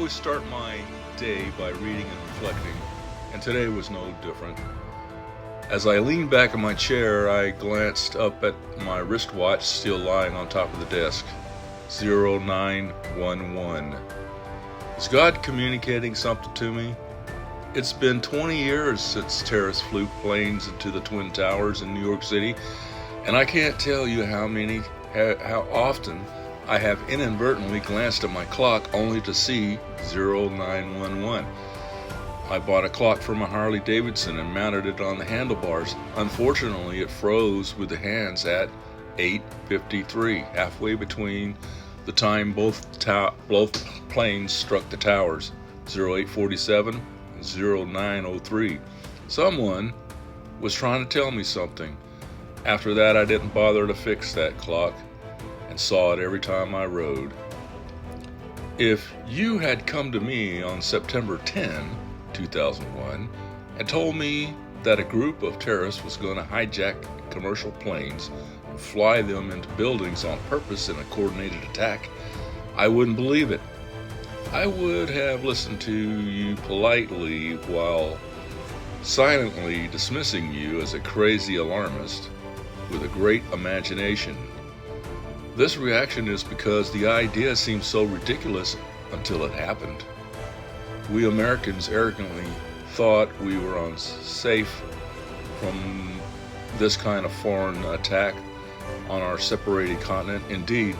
always start my day by reading and reflecting, and today was no different. As I leaned back in my chair, I glanced up at my wristwatch still lying on top of the desk. 0911. Is God communicating something to me? It's been 20 years since terrorists flew planes into the Twin Towers in New York City, and I can't tell you how often I have inadvertently glanced at my clock only to see 0911. I bought a clock for my Harley Davidson and mounted it on the handlebars. Unfortunately, it froze with the hands at 8:53, halfway between the time both planes struck the towers, 0847 and 0903. Someone was trying to tell me something. After that, I didn't bother to fix that clock and saw it every time I rode. If you had come to me on September 10, 2001, and told me that a group of terrorists was going to hijack commercial planes and fly them into buildings on purpose in a coordinated attack, I wouldn't believe it. I would have listened to you politely while silently dismissing you as a crazy alarmist with a great imagination. This reaction is because the idea seemed so ridiculous until it happened. We Americans arrogantly thought we were safe from this kind of foreign attack on our separated continent. Indeed,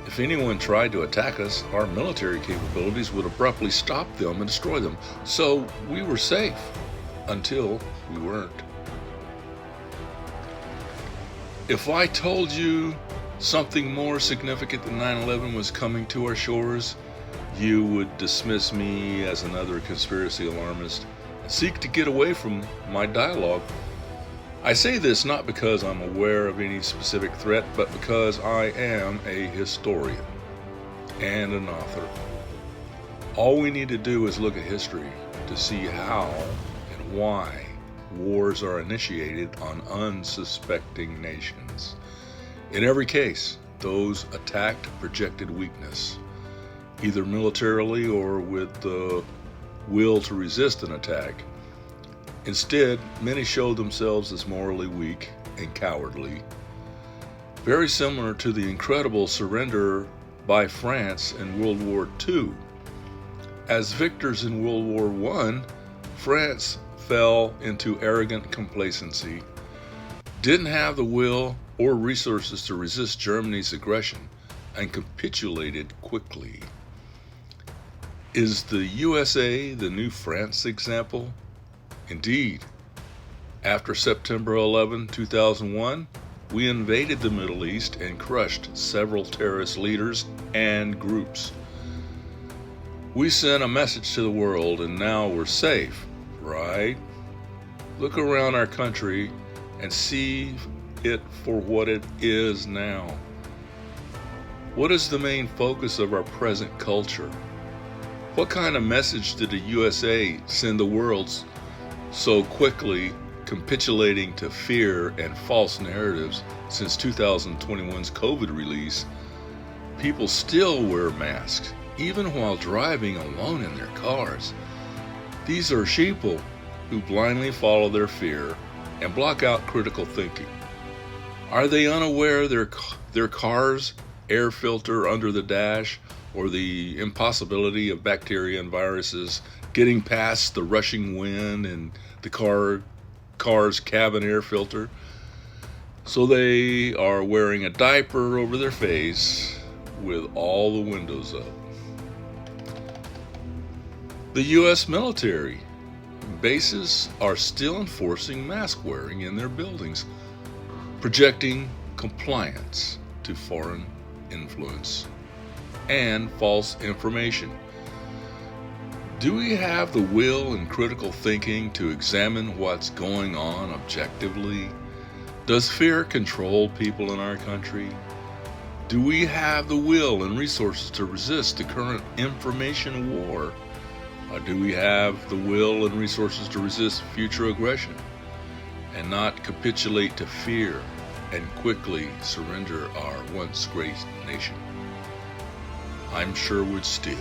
if anyone tried to attack us, our military capabilities would abruptly stop them and destroy them. So we were safe until we weren't. If I told you something more significant than 9/11 was coming to our shores, you would dismiss me as another conspiracy alarmist and seek to get away from my dialogue. I say this not because I'm aware of any specific threat, but because I am a historian and an author. All we need to do is look at history to see how and why wars are initiated on unsuspecting nations. In every case, those attacked projected weakness, either militarily or with the will to resist an attack. Instead, many showed themselves as morally weak and cowardly, very similar to the incredible surrender by France in World War II. As victors in World War I, France fell into arrogant complacency, didn't have the will or resources to resist Germany's aggression, and capitulated quickly. Is the USA the new France example? Indeed. After September 11, 2001, we invaded the Middle East and crushed several terrorist leaders and groups. We sent a message to the world, and now we're safe, right? Look around our country and see it for what it is now. What is the main focus of our present culture? What kind of message did the USA send the world so quickly, capitulating to fear and false narratives? Since 2021's COVID release, people still wear masks, even while driving alone in their cars. These are sheeple who blindly follow their fear and block out critical thinking. Are they unaware their car's air filter under the dash, or the impossibility of bacteria and viruses getting past the rushing wind and the car's cabin air filter? So they are wearing a diaper over their face with all the windows up. The U.S. military bases are still enforcing mask wearing in their buildings, projecting compliance to foreign influence and false information. Do we have the will and critical thinking to examine what's going on objectively? Does fear control people in our country? Do we have the will and resources to resist the current information war? Or do we have the will and resources to resist future aggression and not capitulate to fear and quickly surrender our once great nation? I'm Sherwood Steele.